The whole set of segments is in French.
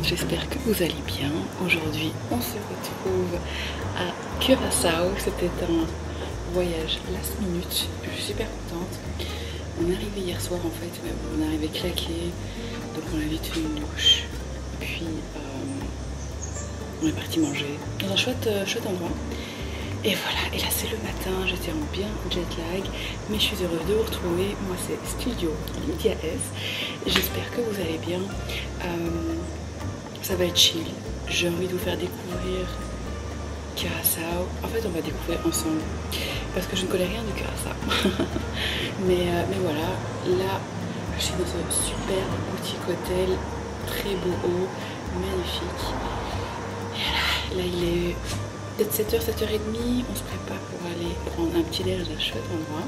J'espère que vous allez bien. Aujourd'hui on se retrouve à Curaçao. C'était un voyage last minute. Je suis super contente. On est arrivé hier soir en fait, mais on est arrivé claqué. Donc on a vite fait une douche. Puis on est parti manger dans un chouette endroit. Et voilà, et là c'est le matin, j'étais en bien jet lag, mais je suis heureuse de vous retrouver. Moi c'est Studio Lydia S. J'espère que vous allez bien. Ça va être chill. J'ai envie de vous faire découvrir Curaçao. En fait on va découvrir ensemble parce que je ne connais rien de Curaçao. mais voilà, là je suis dans un super boutique hôtel, très beau haut, magnifique. Et là il est peut-être 7h, 7h30, on se prépare pour aller prendre un petit déj dans un chouette endroit.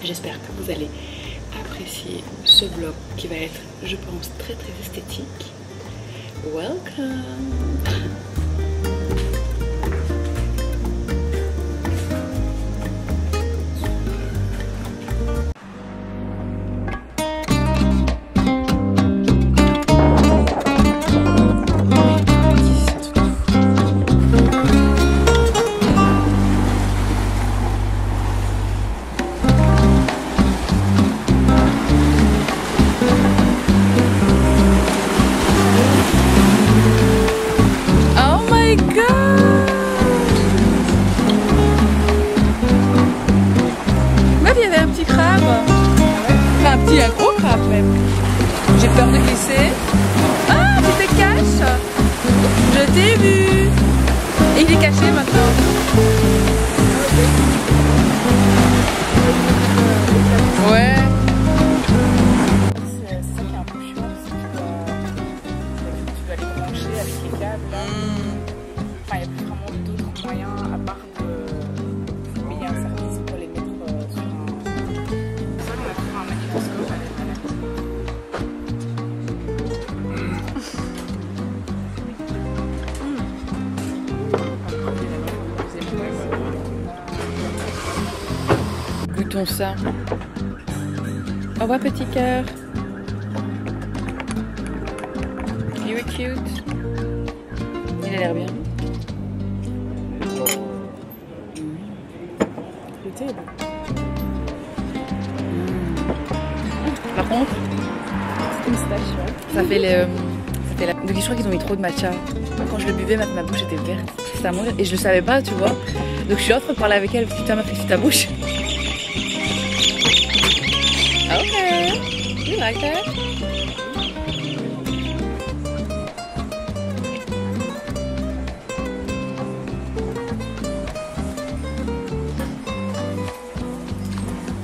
J'espère que vous allez apprécier ce vlog qui va être, je pense, très très esthétique. Welcome! Un gros crabe même. J'ai peur de glisser. Ah, tu te caches. Je t'ai vu. Et il est caché maintenant. Ouais. C'est ça qui est un peu chiant, c'est que tu dois les brancher avec les câbles là. Enfin, il n'y a plus vraiment d'autres moyens à part de payer un service pour les mettre sur un... C'est ça qu'on a trouvé un magnétoscope à la Goûtons ça. Au revoir petit cœur. You are cute. Il a l'air bien. Le thé est bon. Par contre, c'est une station. ça fait les... Donc je crois qu'ils ont mis trop de matcha. Quand je le buvais, ma bouche était verte. C'était à mourir. Et je le savais pas, tu vois. Donc je suis en train de parler avec elle. Putain, m'a fait ta bouche. Okay, you like that?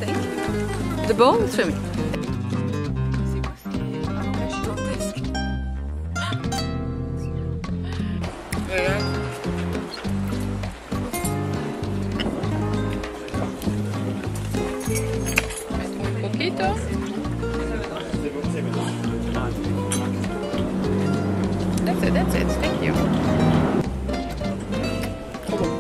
Thank you. The bowl is for me. That's it. Thank you. Trop bon.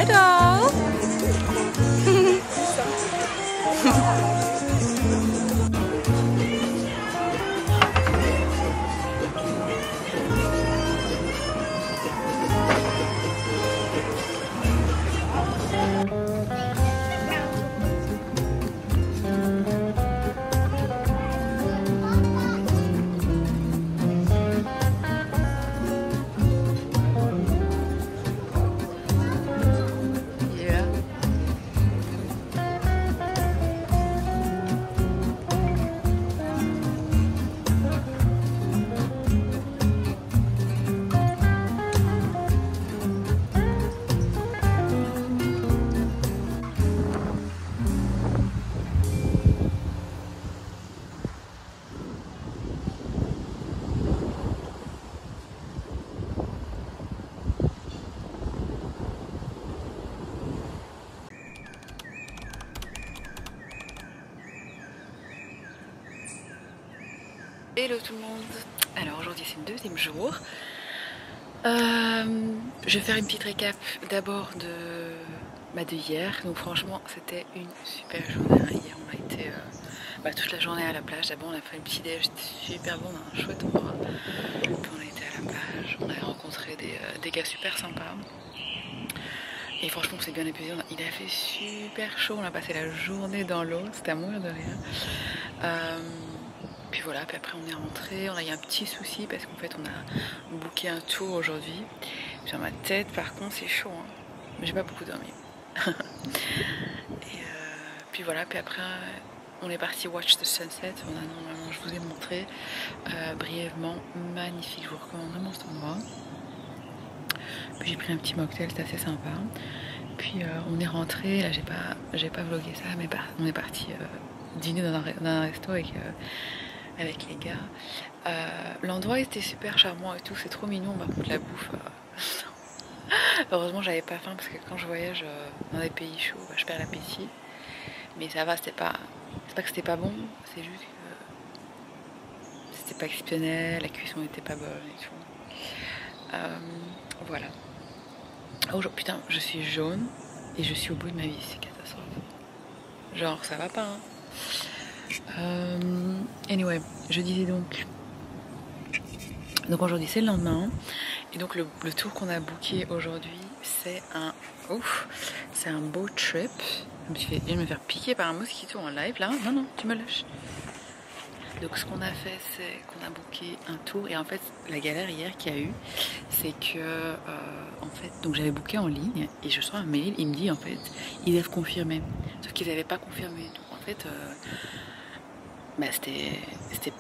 Hi doll. Hello tout le monde. Alors aujourd'hui c'est le deuxième jour. Je vais faire une petite récap d'abord de hier. Donc franchement c'était une super journée. Hier on a été toute la journée à la plage. D'abord on a fait un petit déj, c'était super bon, on a un chouette endroit. Puis on a été à la plage, on a rencontré des gars super sympas. Et franchement on s'est bien épuisé, il a fait super chaud, on a passé la journée dans l'eau, c'était à mourir de rire. Puis voilà, puis après on est rentré, on a eu un petit souci parce qu'en fait on a booké un tour aujourd'hui. Sur ma tête par contre c'est chaud, hein. Mais j'ai pas beaucoup dormi. Et puis voilà, puis après on est parti watch the sunset, normalement je vous ai montré brièvement, magnifique, je vous recommande vraiment cet endroit. Puis j'ai pris un petit mocktail, c'était assez sympa. Puis on est rentré, là j'ai pas vlogué ça, mais on est parti dîner dans un resto avec les gars. L'endroit était super charmant et tout, c'est trop mignon. Par contre la bouffe, heureusement j'avais pas faim parce que quand je voyage dans des pays chauds, je perds l'appétit. Mais ça va, c'est pas que c'était pas bon, c'est juste que c'était pas exceptionnel, la cuisson était pas bonne et tout. Voilà. Oh putain, je suis jaune et je suis au bout de ma vie, c'est catastrophe. Genre ça va pas, hein. Anyway, je disais donc aujourd'hui c'est le lendemain et donc le tour qu'on a booké aujourd'hui c'est un boat trip. Je viens de me faire piquer par un mosquito en live là. Non, tu me lâches. Donc ce qu'on a fait c'est qu'on a booké un tour et en fait la galère hier qu'il y a eu c'est que en fait donc j'avais booké en ligne et je reçois un mail, il me dit en fait ils doivent confirmer, sauf qu'ils n'avaient pas confirmé. Donc en fait c'était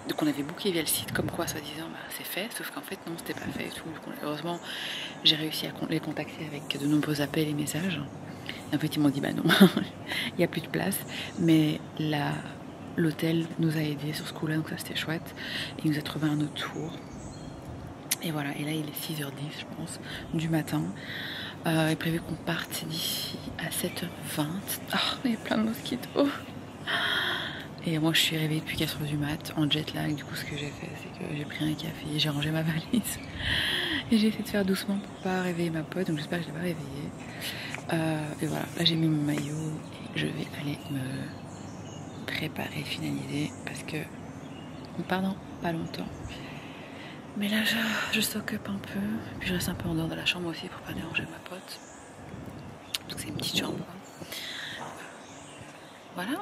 donc on avait booké via le site comme quoi soi-disant c'est fait, sauf qu'en fait non, c'était pas fait et tout. Heureusement j'ai réussi à les contacter avec de nombreux appels et messages et en fait ils m'ont dit bah non il n'y a plus de place, mais l'hôtel nous a aidés sur ce coup là, donc ça c'était chouette. Il nous a trouvé un autre tour et voilà, et là il est 6h10 je pense du matin. Il est prévu qu'on parte d'ici à 7h20. Il y a plein de mosquitos. Et moi je suis réveillée depuis 4h du mat en jet lag. Du coup ce que j'ai fait c'est que j'ai pris un café, j'ai rangé ma valise et j'ai essayé de faire doucement pour pas réveiller ma pote, donc j'espère que je l'ai pas réveillée. Et voilà, là j'ai mis mon maillot et je vais aller me préparer, finaliser parce que on part dans pas longtemps. Mais là je s'occupe un peu, puis je reste un peu en dehors de la chambre aussi pour pas déranger ma pote. Donc c'est une petite chambre. Voilà.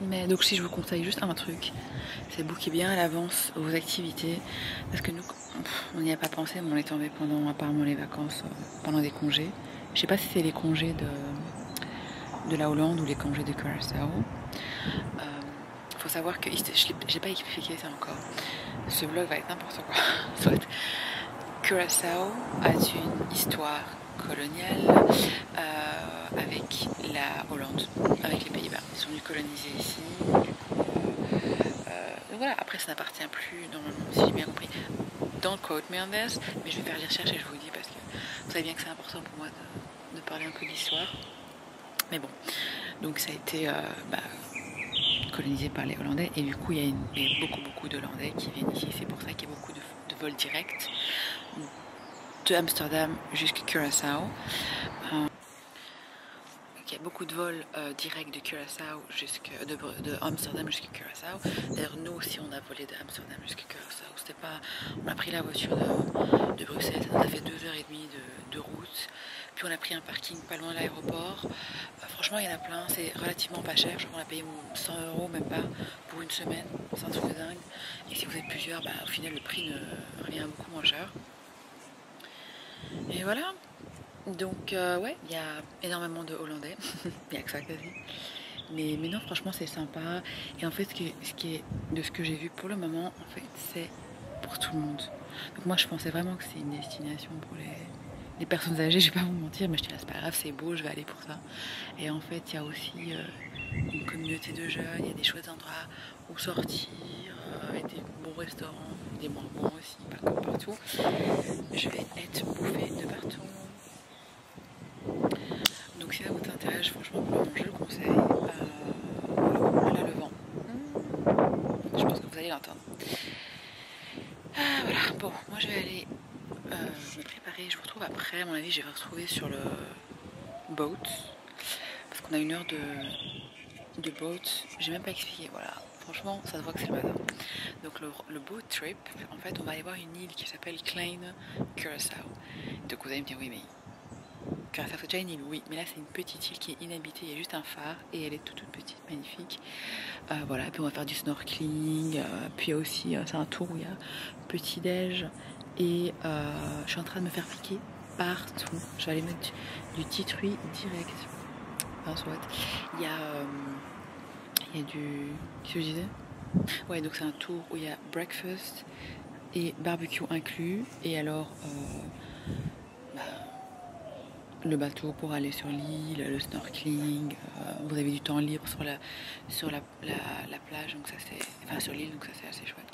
Mais donc si je vous conseille juste un truc, c'est booker bien à l'avance vos activités, parce que nous on n'y a pas pensé, mais on est tombé pendant apparemment les vacances, pendant des congés. Je sais pas si c'est les congés de la Hollande ou les congés de Curaçao. Faut savoir que j'ai pas expliqué ça encore. Ce vlog va être n'importe quoi. Soit Curaçao a une histoire coloniale avec la Hollande, avec les Pays-Bas. Ils sont venus coloniser ici. Donc voilà, après ça n'appartient plus normalement, si j'ai bien compris. Don't quote me on this, mais je vais faire les recherches et je vous dis parce que vous savez bien que c'est important pour moi de parler un peu d'histoire. Mais bon, donc ça a été colonisé par les Hollandais et du coup il y a beaucoup d'Hollandais qui viennent ici. C'est pour ça qu'il y a beaucoup de vols directs. de Amsterdam jusqu'à Curaçao. Il y a beaucoup de vols directs de Curaçao de Amsterdam jusqu'à Curaçao. D'ailleurs, nous aussi, on a volé de Amsterdam jusqu'à Curaçao. C'était pas, on a pris la voiture de Bruxelles, ça nous a fait 2h30 de route. Puis on a pris un parking pas loin de l'aéroport. Franchement, il y en a plein, c'est relativement pas cher. Je crois qu'on a payé 100 €, même pas, pour une semaine. C'est un truc de dingue. Et si vous êtes plusieurs, bah, au final, le prix revient beaucoup moins cher. Et voilà. Donc ouais, il y a énormément de Hollandais, il n'y a que ça quasi. Mais non, franchement c'est sympa. Et en fait de ce que j'ai vu pour le moment, en fait c'est pour tout le monde. Donc moi je pensais vraiment que c'est une destination pour les personnes âgées, je vais pas vous mentir, mais je dis là c'est pas grave, c'est beau, je vais aller pour ça. Et en fait il y a aussi une communauté de jeunes, il y a des chouettes endroits où sortir, des bons restaurants, des moins bons aussi, pas comme partout. Je vais être bouffée de partout. Donc si ça vous intéresse, franchement pour le moment je le conseille. Voilà le vent. Je pense que vous allez l'entendre. Voilà, bon, moi je vais aller me préparer. Je vous retrouve après. À mon avis, je vais vous retrouver sur le boat. Parce qu'on a 1 heure de boat. J'ai même pas expliqué, voilà. Franchement, ça se voit que c'est le matin. Donc le boat trip, en fait, on va aller voir une île qui s'appelle Kleine Curaçao. Donc vous allez me dire, oui mais... Curaçao c'est déjà une île, oui, mais là c'est une petite île qui est inhabitée, il y a juste un phare et elle est toute petite, magnifique. Voilà, puis on va faire du snorkeling, puis aussi c'est un tour où il y a petit déj et je suis en train de me faire piquer partout. Je vais aller mettre du tea tree direct. Enfin, soit. Il y a du... Qu'est-ce que je disais? Ouais, donc c'est un tour où il y a breakfast et barbecue inclus et alors... le bateau pour aller sur l'île, le snorkeling, vous avez du temps libre sur la plage, donc ça c'est, enfin sur l'île, donc ça c'est assez chouette.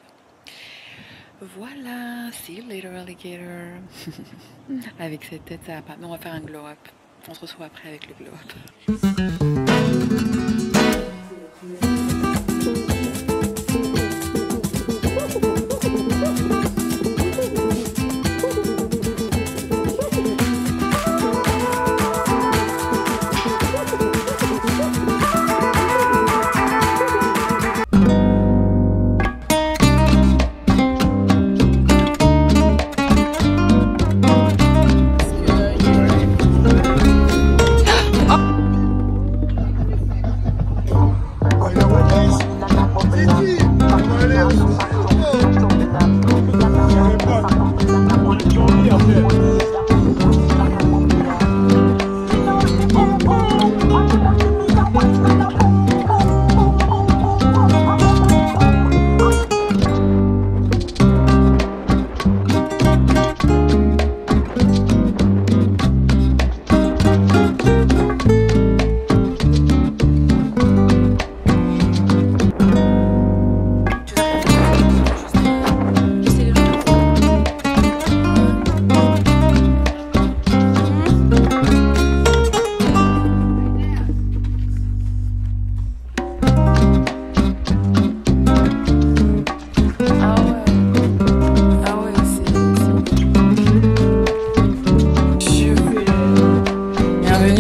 Voilà, see you later alligator. Avec cette tête ça va pas, mais on va faire un glow up. On se retrouve après avec le glow up.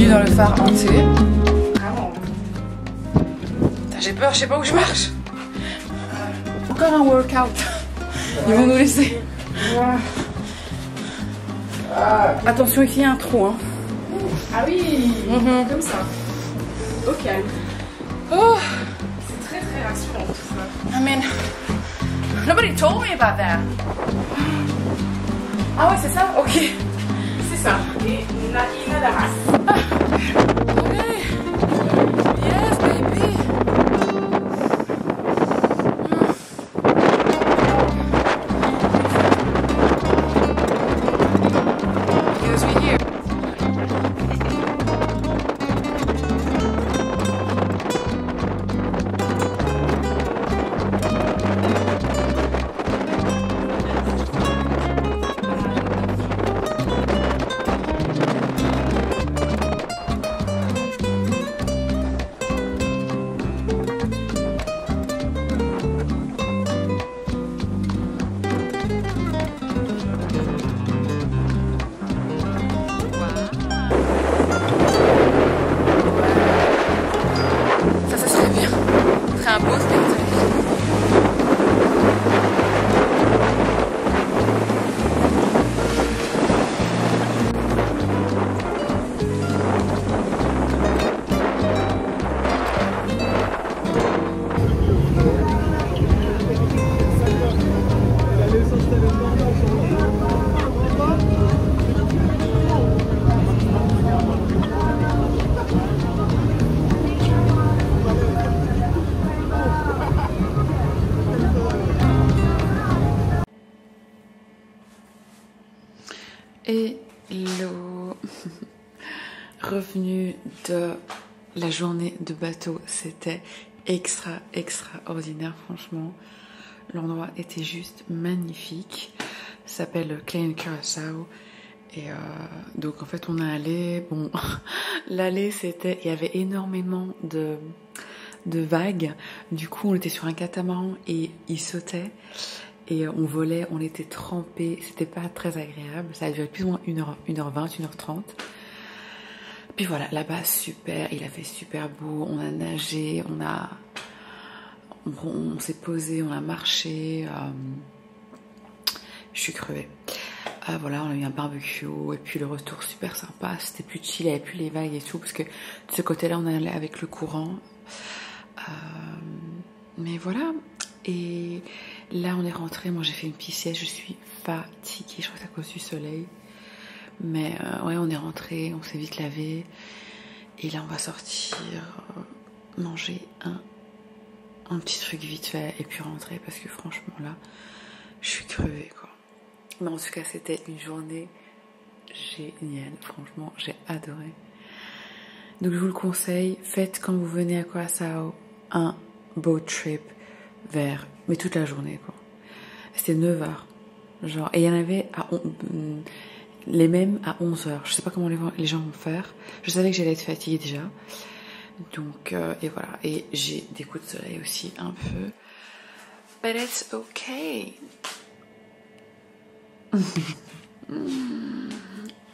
Dans le phare entier. J'ai peur, je sais pas où je marche. Encore un workout. Ils vont nous laisser. Attention, ici il y a un trou. Hein. Ah oui, comme ça. Au calme. Oh. C'est très très rassurant tout ça. I mean, nobody told me about that. Ah ouais, c'est ça? Ok. C'est ça. Et nada más. Okay. Yes, baby. Because we're here. Hello. Revenu de la journée de bateau, c'était extraordinaire, franchement. L'endroit était juste magnifique. Ça s'appelle Klein Curaçao. Et donc en fait on est allé, bon, l'aller c'était, il y avait énormément de vagues. Du coup on était sur un catamaran et il sautait. Et on volait, on était trempés, c'était pas très agréable. Ça a duré plus ou moins 1h20, 1h30. Puis voilà, là-bas super, il a fait super beau, on a nagé, on s'est posé, on a marché. Je suis crevée. Voilà, on a eu un barbecue et puis le retour super sympa, c'était plus chill, il n'y avait plus les vagues et tout, parce que de ce côté-là on allait avec le courant. Mais voilà, et là on est rentré, moi j'ai fait une petite sieste, je suis fatiguée, je crois que c'est à cause du soleil. Mais ouais, on est rentré, on s'est vite lavé, et là on va sortir, manger un petit truc vite fait, et puis rentrer, parce que franchement là, je suis crevée quoi. Mais en tout cas, c'était une journée géniale. Franchement, j'ai adoré. Donc, je vous le conseille. Faites quand vous venez à Curaçao un boat trip mais toute la journée, quoi. C'était 9 heures. Genre, et il y en avait les mêmes à 11 heures. Je sais pas comment les gens vont faire. Je savais que j'allais être fatiguée déjà. Donc, et voilà. Et j'ai des coups de soleil aussi, un peu. But it's okay.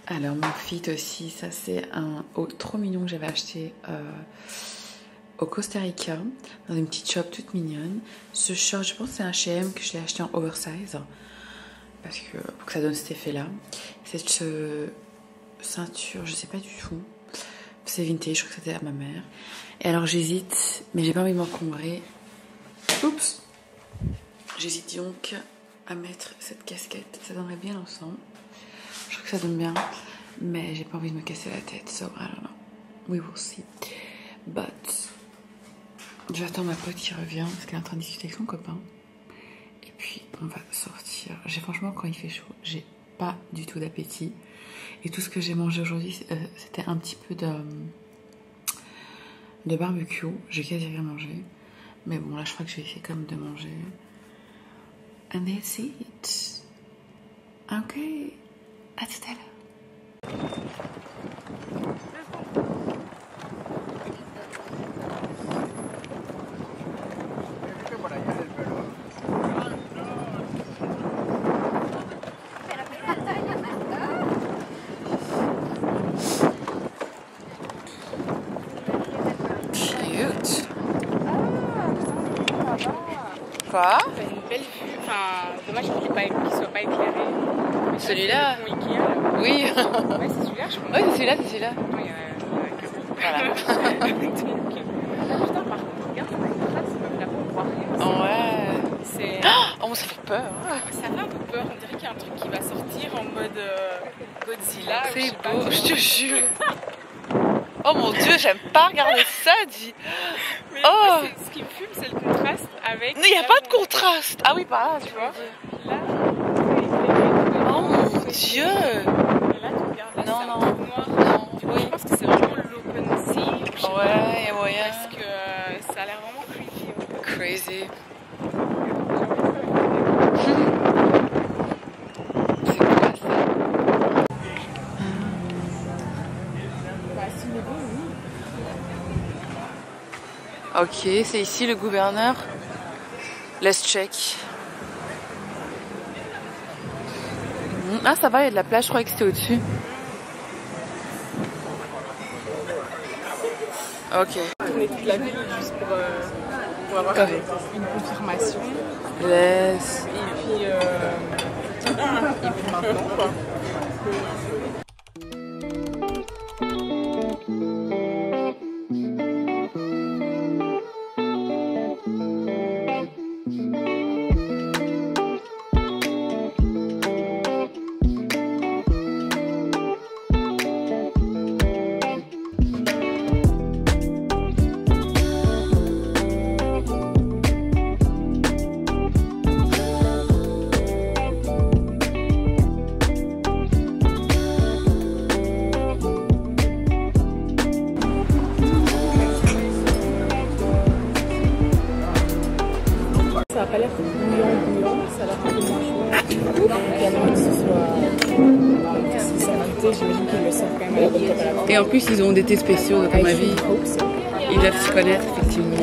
Alors mon fit aussi, ça c'est un haut trop mignon que j'avais acheté au Costa Rica dans une petite shop toute mignonne. Ce short, je pense que c'est un H&M que je l'ai acheté en oversize parce que pour que ça donne cet effet là. Cette ceinture, je sais pas du tout, c'est vintage, je crois que c'était à ma mère. Et alors j'hésite, mais j'ai pas envie de m'encombrer. Oups, j'hésite donc à mettre cette casquette, ça donnerait bien ensemble. Je trouve que ça donne bien, mais j'ai pas envie de me casser la tête, so I don't know. We will see. But j'attends ma pote qui revient parce qu'elle est en train de discuter avec son copain. Et puis on va sortir. Franchement, quand il fait chaud, j'ai pas du tout d'appétit. Et tout ce que j'ai mangé aujourd'hui, c'était un petit peu de barbecue. J'ai quasi rien mangé. Mais bon, là je crois que je vais essayer quand même de manger. And that's it. Ok, à tout à l'heure. Cute. Quoi? T'as une belle vue, enfin dommage qu'il soit pas éclairé. Celui-là? Oui. Ouais, c'est celui-là, je pense. Ouais, c'est celui-là. Oui, Voilà. Ah putain, par contre, regarde, on a une trace, là on voit rien. Ouais. Oh, ça fait peur. Ça fait un peu peur, on dirait qu'il y a un truc qui va sortir en mode Godzilla. C'est beau, je te jure. Oh mon dieu, j'aime pas regarder ça, dis. Mais oh. Ce qui me fume, c'est le contraste avec. Non, il n'y a pas de contraste. Ah oui, par là, tu vois. Là, oh mon dieu. Et là, tu regardes là, non, c'est non. un truc noir. Non, Du coup, je pense que c'est vraiment l'open sea. Ouais, il y a moyen. Parce que ça a l'air vraiment creepy. Crazy. Ok, c'est ici le gouverneur. Let's check. Ah, ça va, il y a de la plage, je croyais que c'était au-dessus. Ok. Tourner toute la ville juste pour avoir une confirmation. Laisse. Et puis maintenant, quoi. Également que ce soit j'imagine qu'ils le savent quand même à la bonne température. Et en plus, ils ont des thés spéciaux, donc à ma vie, ils doivent s'y connaître, effectivement. Je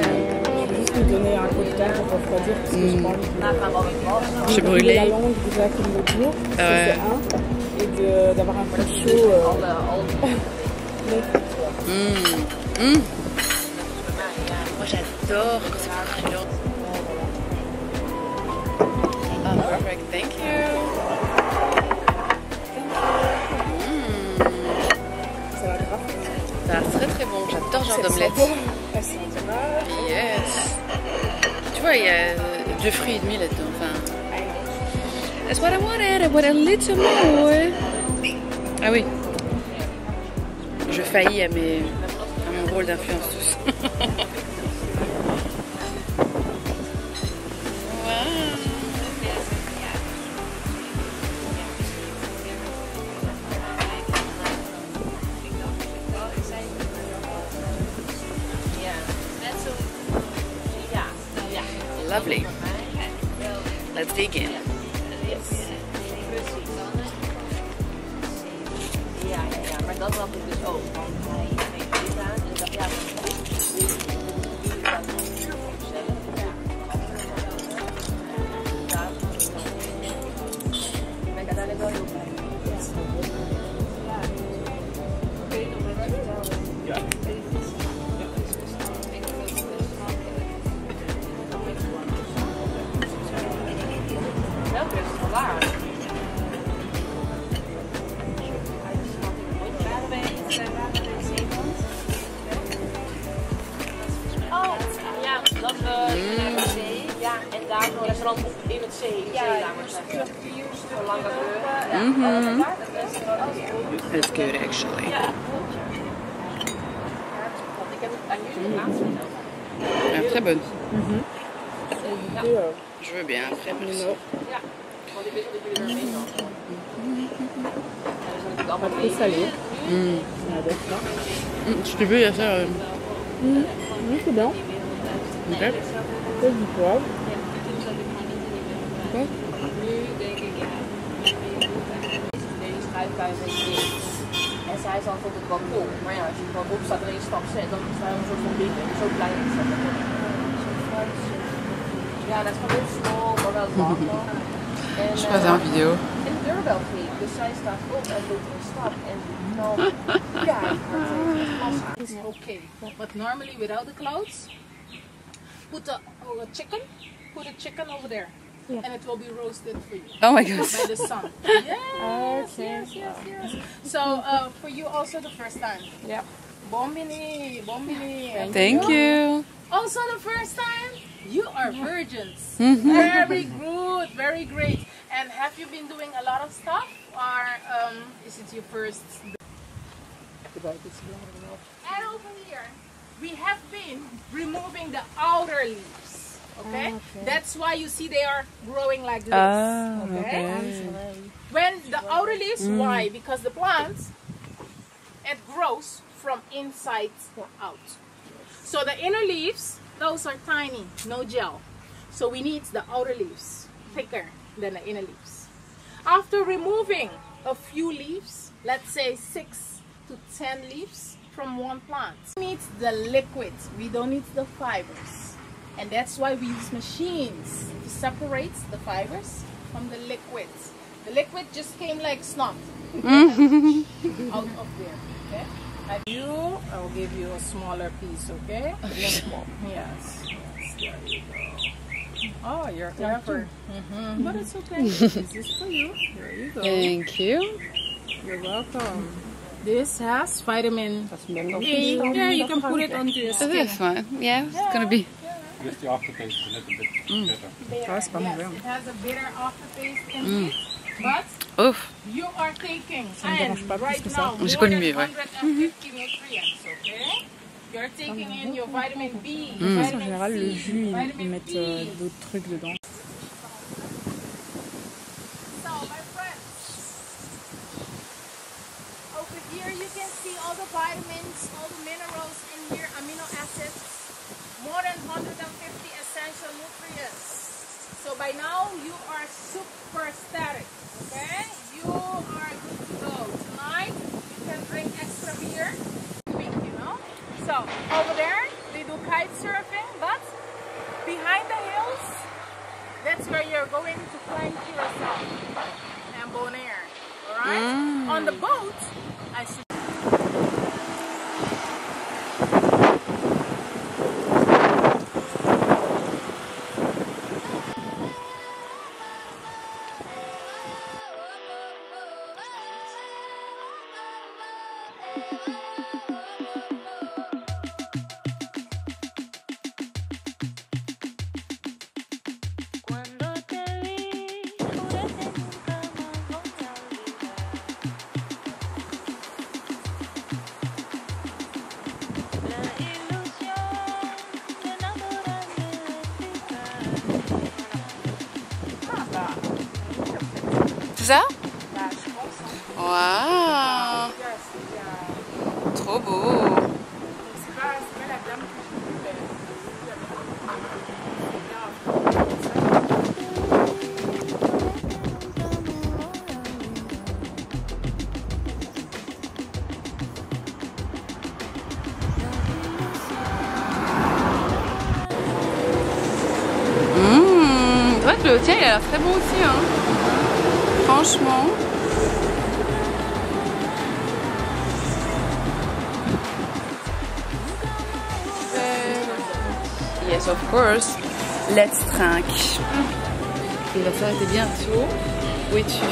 vais juste lui donner un peu de temps pour refroidir parce que j'ai pas envie de... Je suis brûlée. La langue déjà comme le jour, ça c'est un. Et d'avoir un peu chaud. Moi j'adore quand c'est pas brillant. Ah, perfect, thank you. Ça va grave. Ça a très très bon, j'adore ce genre d'omelette. Yes. Tu vois, il y a 2 fruits et demi là-dedans. Enfin, that's what I wanted. I want a little more. Ah oui. Je faillis à mon rôle d'influenceuse. Lovely. Let's dig in. Ja, maar dat had ik dus ook. Want hij heeft dit aan en dacht, ja, ik ben uiteindelijk wel heel blij. Welke is het waar? Oh, ja, dat we naar de zee. Ja, en daar zo'n restaurant in het zee. Ja, daar moet je zo lang dat we. It's good actually. Ja, ik heb het aan jullie laatst Ja, très bonne. Ja. Je veux bien après, merci. Ja, want ik wist dat jullie er mee hadden. Ja, dus allemaal Pas trop salé. On adore ça. Si tu veux, il y a ça. C'est bien. Ok. C'est du poivre. Quoi? nu denk ik, deze schuifbui een beetje dicht. En zij zat op het balkon. Maar ja, als je het balkon staat er één stap zet, dan zijn we een soort van binnen. Zo klein is dat. Ja, dat is gewoon heel smal, maar wel lang. En, Je passe en vidéo. En de deurbel ging, dus zij staat op en doet een stap. En dan keihard tegen het glas aan. Is okay, but normally without the clouds, put a chicken over there, and it will be roasted for you Oh my god. by the sun. Yes. So for you also the first time. Yeah. Bombini. And Thank you. Also the first time. You are virgins. Very good, very great. And have you been doing a lot of stuff, or is it your first? And over here, we have been removing the outer leaves. Okay? That's why you see they are growing like this. Okay? When the outer leaves, why? Because the plant, it grows from inside out. So the inner leaves, those are tiny, no gel. So we need the outer leaves, thicker than the inner leaves. After removing a few leaves, let's say 6 to 10 leaves from one plant, we need the liquid. We don't need the fibers. And that's why we use machines to separate the fibers from the liquid. The liquid just came like snot out of there. Okay? I'll give you a smaller piece, okay? Yes. There you go. Oh, you're clever. But it's okay. This is for you. There you go. Thank you. You're welcome. This has vitamin A. Yeah, you can put it onto your So skin. that's fine. Yeah, it's gonna be. Just the aftertaste is a little bit better. Ah, c'est pas mauvais. It has a bitter aftertaste indeed. But Ouf. you are taking dérange pas plus right que ça. now more J'ai than connu mieux, ouais. 150 nutrients, okay? You're taking in your vitamin B, En vitamin général, le C, jus, ils vitamin mettent B. d'autres trucs dedans. So, my friends, over here you can see all the vitamins, all the minerals in here, amino acids, more than 150 essential nutrients. So by now you are super stacked C'est ça? Bah, je pense. Waouh! Trop beau! C'est pas la gamme que je voulais. C'est vrai que le tien il a l'air très bon aussi, hein. Franchement. Yes, of course. Let's drink. Il va s'arrêter bientôt. Où es-tu?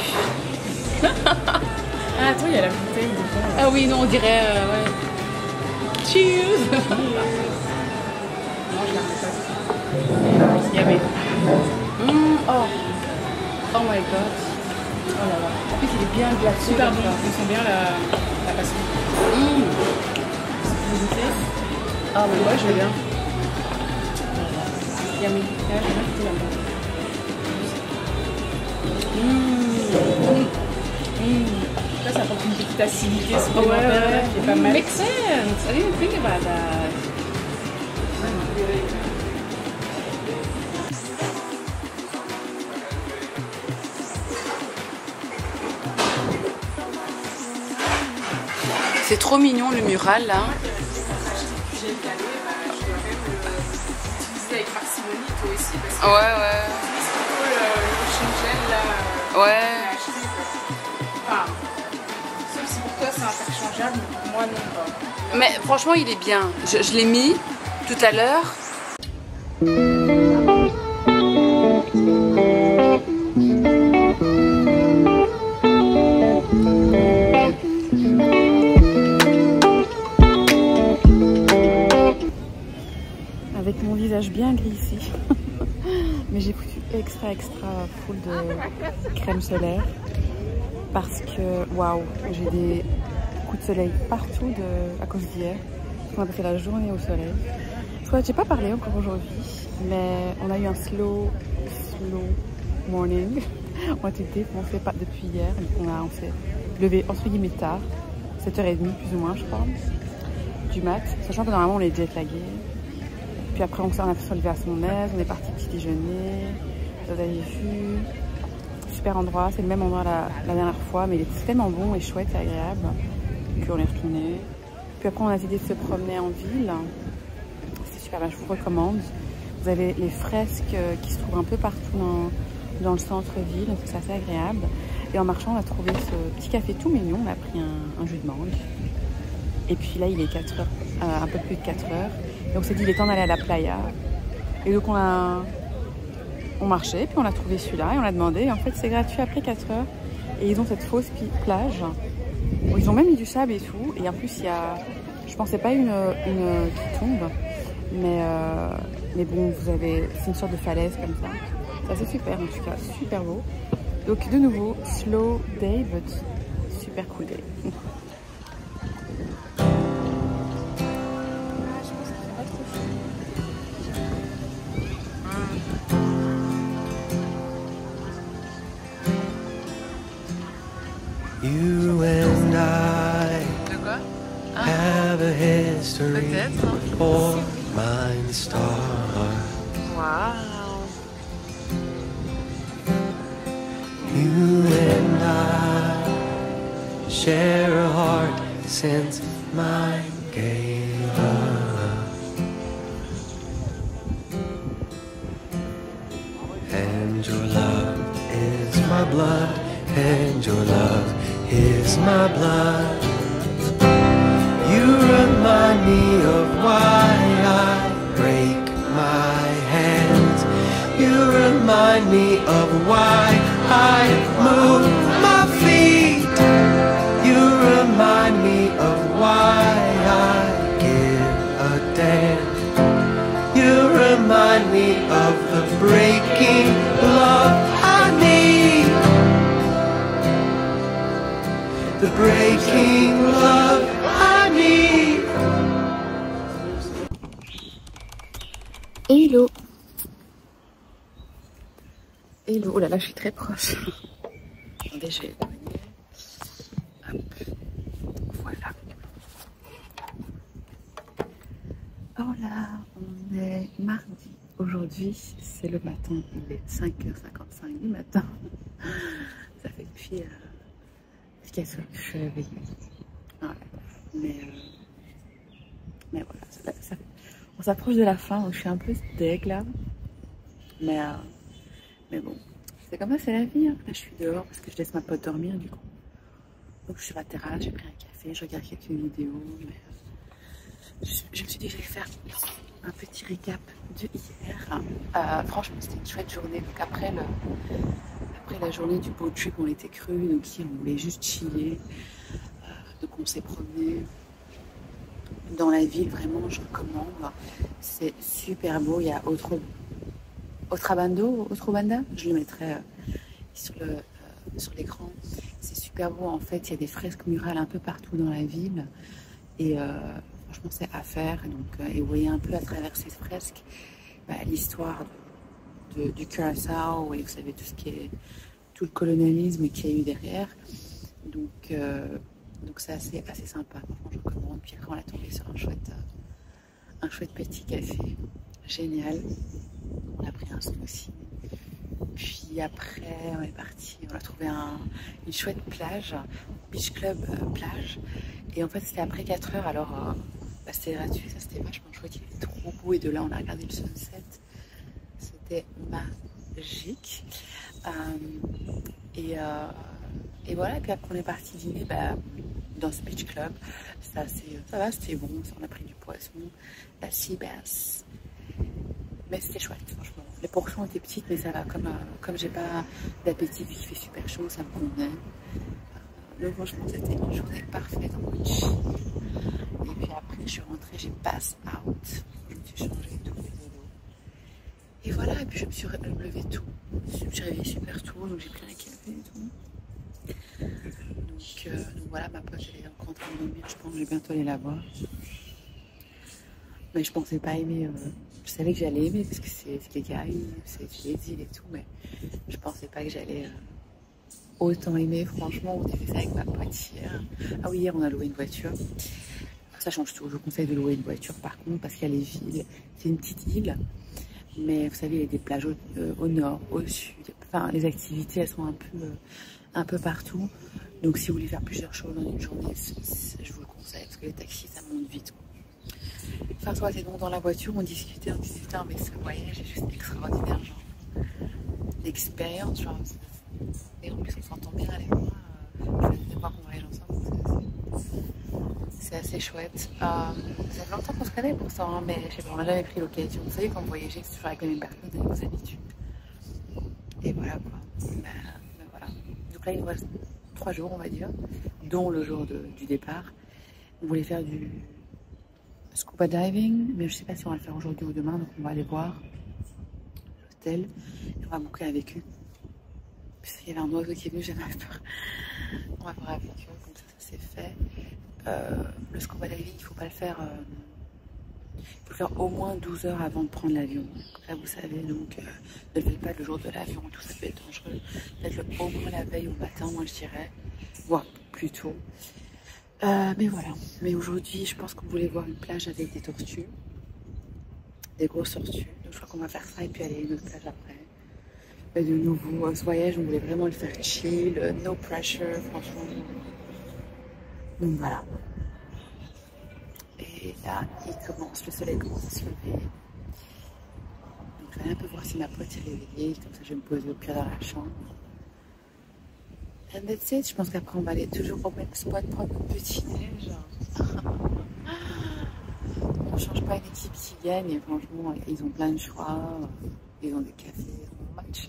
Ah, attends, il y a la bouteille dedans. Ah oui, non, on dirait... ouais. Cheers! Non, je la remets pas. Il y avait. Oh. Oh my god. Oh là là. En plus, il est bien glacé. Super bon. Ils sont bien la passion. Vous goûtez? Ah, mais moi, je veux bien. Yummy. Là, je vais goûter là-bas. Là, ça apporte une petite acidité supplémentaire qui est pas mal. Makes sense. I didn't think about that. C'est trop mignon le mural là. J'ai étalé, je dois quand même l'utiliser avec parcimonie toi aussi parce que Ouais. c'est plutôt le changel là. Ouais. Enfin, sauf si pour toi c'est interchangeable, mais pour moi non pas. Mais franchement, il est bien. Je l'ai mis tout à l'heure. Avec mon visage bien gris ici. Mais j'ai foutu extra full de crème solaire. Parce que, waouh, j'ai des coups de soleil partout à cause d'hier. On a passé la journée au soleil. J'ai pas parlé encore aujourd'hui, mais on a eu un slow morning. On a été commencé pas depuis hier. On s'est levé entre guillemets tard, 7h30 plus ou moins je crois, du mat. Sachant que normalement on est jet lagué. Puis après on a fait se lever à son aise, on est parti petit déjeuner. Vous avez vu, super endroit, c'est le même endroit la dernière fois, mais il était tellement bon et chouette et agréable qu'on est retourné. Puis après on a décidé de se promener en ville. C'est super bien, je vous recommande. Vous avez les fresques qui se trouvent un peu partout dans le centre-ville, donc c'est assez agréable. Et en marchant on a trouvé ce petit café tout mignon, on a pris un jus de mangue. Et puis là il est 4h, un peu plus de 4h. Donc c'est dit il est temps d'aller à la playa. Et donc on marchait, puis on a trouvé celui-là et on a demandé. Et en fait c'est gratuit après 4h. Et ils ont cette fausse plage. Où ils ont même mis du sable et tout. Et en plus il y a, je pensais pas une qui tombe. Mais bon, c'est une sorte de falaise comme ça. C'est assez super en tout cas, super beau. Donc de nouveau, slow day, but super cool day. You and I have a history for mine star. Wow. You and I share a heart since mine gave up. And your love is my blood, and your love is my blood. You remind me of why I break my hands. You remind me of why I move my feet. You remind me of the breaking love I need. Hello. Hello. Oh là là, je suis très proche. Attendez, je vais éloigner. Hop. Voilà. Oh là, on est mardi. Aujourd'hui, c'est le matin. Il est 5h55 du matin. Ça fait depuis 4 heures que je suis réveillée. Voilà. Mais voilà, on s'approche de la fin, donc je suis un peu deg là. Mais bon, c'est comme ça, c'est la vie. Hein. Là, je suis dehors parce que je laisse ma pote dormir du coup. Donc je suis sur la terrasse, j'ai pris un café, je regarde quelques vidéos. Mais je me suis dit que je vais faire un petit récap de hier. Franchement, c'était une chouette journée. Donc après la journée du boat trip, on était cru. Donc hier, on voulait juste chiller. Donc on s'est promené dans la ville. Vraiment, je recommande. C'est super beau. Il y a Otrobanda, je le mettrai sur l'écran. C'est super beau en fait, il y a des fresques murales un peu partout dans la ville et franchement c'est à faire. Donc, et vous voyez un peu à travers ces fresques l'histoire du Curaçao et vous savez tout le colonialisme qu'il y a eu derrière. Donc c'est assez sympa, franchement je recommande. Puis après on a tombé sur un chouette petit café, génial. On a pris un smoothie. Puis après, on est parti. On a trouvé une chouette plage, beach club plage. Et en fait, c'était après 4 heures. Alors, c'était gratuit. Ça, c'était vachement chouette. Il était trop beau. Et de là, on a regardé le sunset. C'était magique. Et voilà. Et puis après, on est parti dîner dans ce beach club. Ça va, c'était bon. On a pris du poisson, la sea bass. Mais c'était chouette, franchement. Les portions étaient petites, mais ça va. Comme j'ai pas d'appétit vu qu'il fait super chaud, ça me convenait. Donc franchement, c'était une journée parfaite en mode chill. Et puis après, je suis rentrée, j'ai pass out. Je me suis changée tout les vélos. Et voilà, et puis je me suis levée tôt. Je me suis réveillée super tôt, donc j'ai pris un café et tout. Donc voilà, ma pote, elle est encore en train de dormir. Je pense que je vais bientôt aller la voir. Mais je pensais pas aimer. Je savais que j'allais aimer parce que c'est les Caraïbes, c'est les îles et tout, mais je pensais pas que j'allais autant aimer. Franchement, on a fait ça avec ma pote hier. Ah oui, hier on a loué une voiture. Ça change tout. Je vous conseille de louer une voiture par contre parce qu'il y a les villes. C'est une petite île, mais vous savez, il y a des plages au nord, au sud. Enfin, les activités elles sont un peu partout. Donc si vous voulez faire plusieurs choses dans une journée, je vous le conseille parce que les taxis ça monte vite. Enfin, toi, t'es donc dans la voiture, on discutait, mais ce voyage est juste extraordinaire, genre. L'expérience, genre. Et en plus, on s'entend bien avec moi. Ça fait voir qu'on voyage ensemble. C'est assez chouette. Ça fait longtemps qu'on se connaît pour ça, hein, mais je sais pas, on n'a jamais pris l'occasion. Vous savez, quand vous voyagez, c'est toujours avec la même personne, avec vos habitudes. Et voilà quoi. Ben voilà. Donc là, il nous reste 3 jours, on va dire, dont le jour du départ. On voulait faire du scuba diving, mais je sais pas si on va le faire aujourd'hui ou demain, donc on va aller voir l'hôtel et on va booker avec eux. Parce qu'il y avait un oiseau qui est venu, j'avais peur. On va voir avec eux, comme ça c'est fait. Le scuba diving, il faut pas le faire. Il faut le faire au moins 12 heures avant de prendre l'avion. Là, vous savez, donc ne le faites pas le jour de l'avion, tout ça peut être dangereux. Faites-le au moins la veille au matin, moi je dirais, voire plus tôt. Mais voilà, mais aujourd'hui je pense qu'on voulait voir une plage avec des tortues, des grosses tortues, donc je crois qu'on va faire ça et puis aller à une autre plage après. Mais de nouveau, ce voyage on voulait vraiment le faire chill, no pressure, franchement. Donc voilà. Et là le soleil commence à se lever. Donc je vais aller un peu voir si ma pote est réveillée, comme ça je vais me poser au pire dans la chambre. And that's it. Je pense qu'après on va aller toujours au même spot prendre un petit neige. On change pas une équipe qui gagne et franchement ils ont plein de choix. Ils ont des cafés, ils ont un match.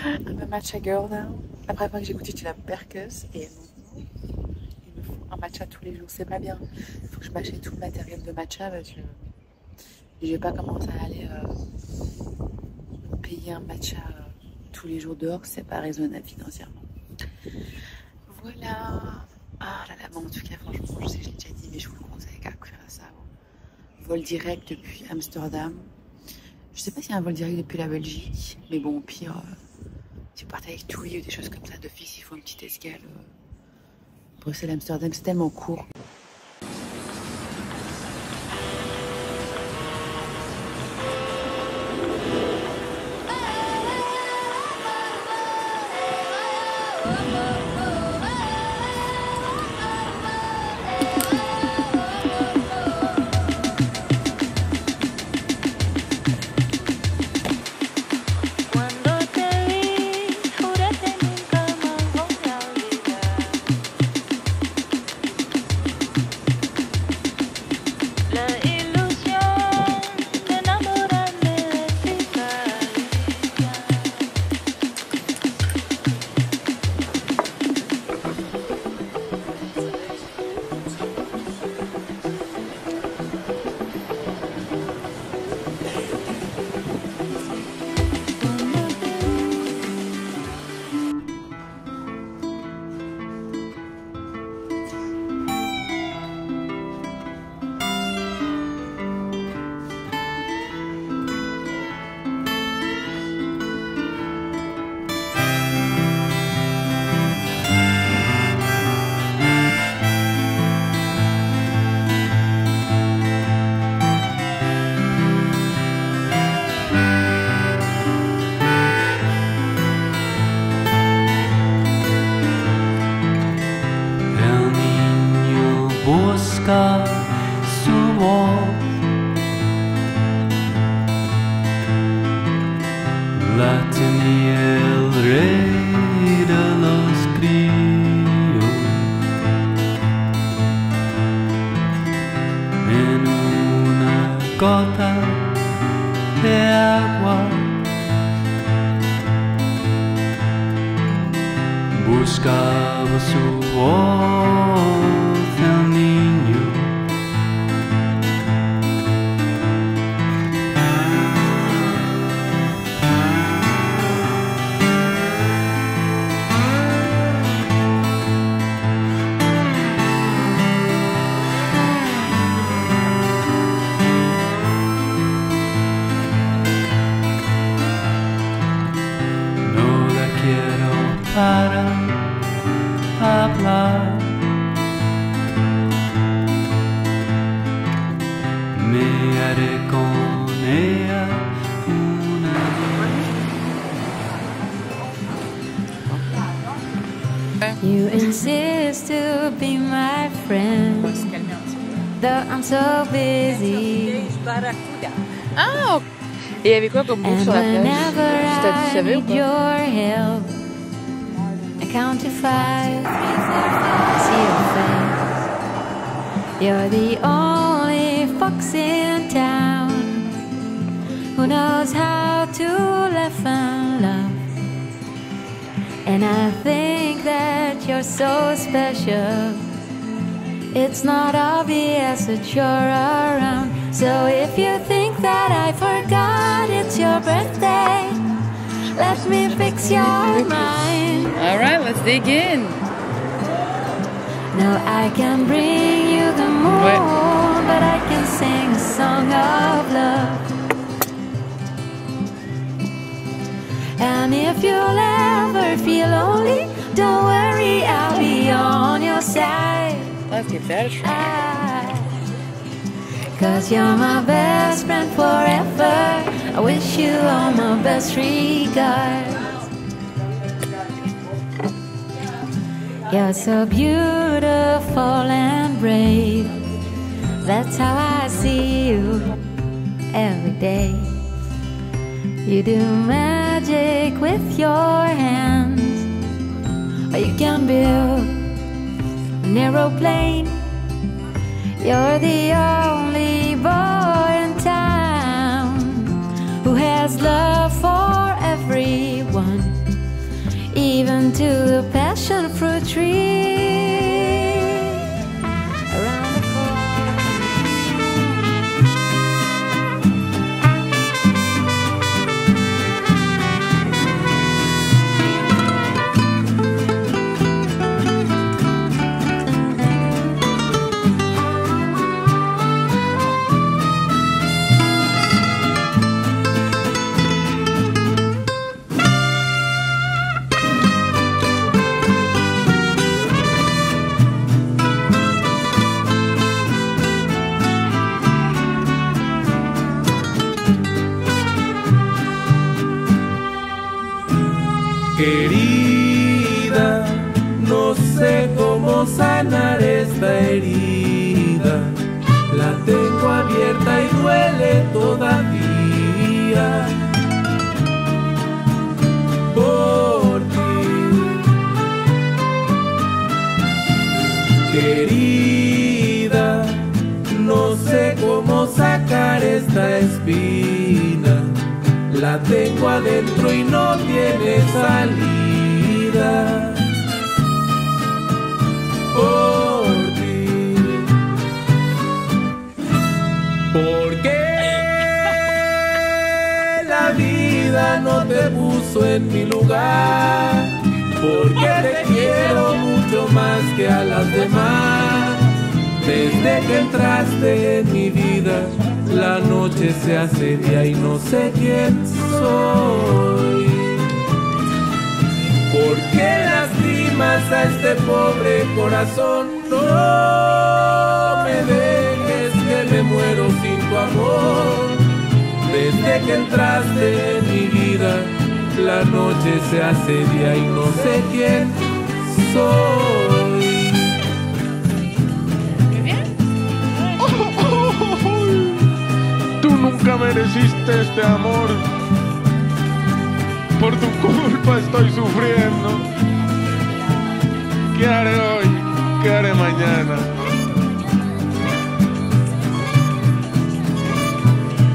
I'm a matcha girl now. La première fois que j'ai goûté c'était la Percus et il me faut un matcha tous les jours. C'est pas bien. Il faut que je m'achète tout le matériel de matcha parce que je vais pas commencer à aller payer un matcha tous les jours dehors. C'est pas raisonnable financièrement. Voilà. Ah là là, bon, en tout cas, franchement, je sais que je l'ai déjà dit, mais je vous le conseille à ça. Vol direct depuis Amsterdam. Je sais pas s'il y a un vol direct depuis la Belgique, mais bon, au pire, si vous partez avec TUI ou des choses comme ça, d'office, il faut une petite escale. Bruxelles-Amsterdam, c'est tellement court. busca su voz, la tenía el rey de los críos en una gota de agua. Buscaba su voz el niño, no la quiero para hablar, me haré con ella una You insist to be my friend, On va se calmer un petit peu. though I'm so busy. Ah, ok. Et il y avait quoi comme bouffe And sur la plage? whenever Tu savais I ou need pas? your help, I count to 5, 3, 4, 5, see your face. You're the only fox in town who knows how to laugh and love. And I think that you're so special. It's not obvious that you're around. So if you think that I forgot it's your birthday, let me fix your mind. Alright, let's dig in. No, I can bring you the moon, Ouais. but I can sing a song of love. And if you'll ever feel lonely, don't worry, I'll be on your side. Let's get that try. Cause you're my best friend forever. I wish you all my best regards. You're so beautiful and brave. That's how I see you every day. You do magic with your hands, or you can build an aeroplane. You're the only boy in town who has love for everyone, even to the passion fruit tree around the corner. Querida, no sé cómo sanar esta herida. La tengo abierta y duele todavía. Por ti, querida, no sé cómo sacar esta espina. La tengo adentro y no tiene salida. Por ti, ¿por qué la vida no te puso en mi lugar? Porque te quiero mucho más que a las demás. Desde que entraste en mi vida, la noche se hace día y no sé quién soy. ¿Por qué lastimas a este pobre corazón? No me dejes que me muero sin tu amor. Desde que entraste en mi vida, la noche se hace día y no sé quién soy. Tú nunca mereciste este amor. Por tu culpa estoy sufriendo. ¿Qué haré hoy? ¿Qué haré mañana?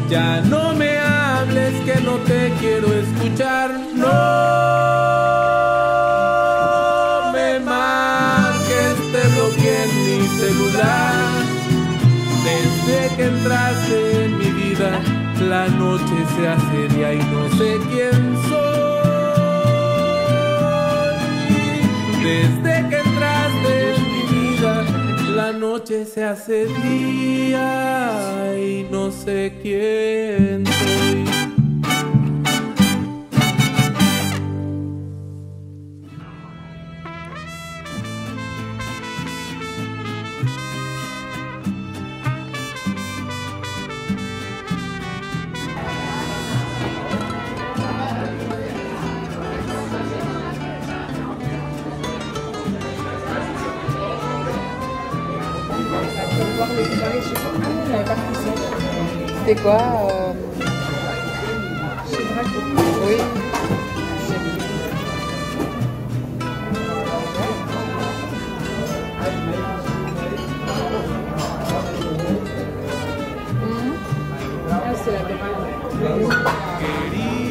Ya no me hables que no te quiero escuchar. No me marques, te bloqueé en mi celular. Desde que entraste en mi vida, la noche se hace día y no sé quién soy. Desde que entraste en mi vida, la noche se hace día y no sé quién soy. C'était quoi Oui.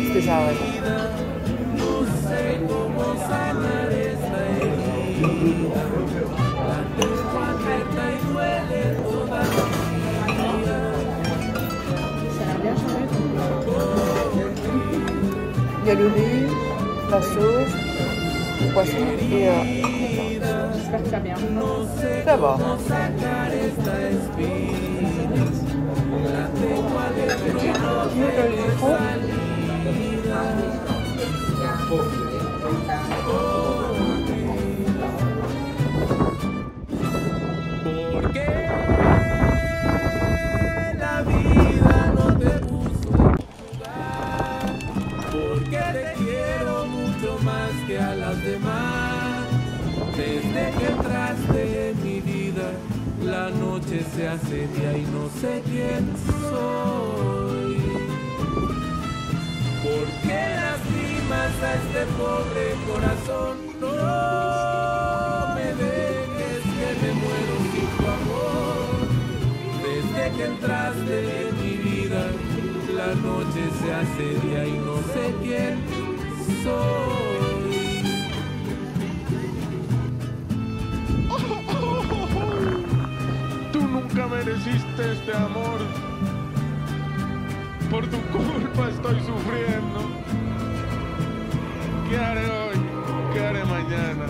C'était ça, ouais. Il y a le riz, la sauce, le poisson et j'espère que ça va bien. Ça va. ¿Por qué la vida no te puso en tu lugar? Porque te quiero mucho más que a las demás. Desde que entraste en mi vida, la noche se hace día y no sé quién soy. ¿Por qué lastimas a este pobre corazón? No me dejes que me muero sin tu amor. Desde que entraste en mi vida, la noche se hace día y no sé quién soy. Tú nunca mereciste este amor. Por tu culpa estoy sufriendo. ¿Qué haré hoy? ¿Qué haré mañana?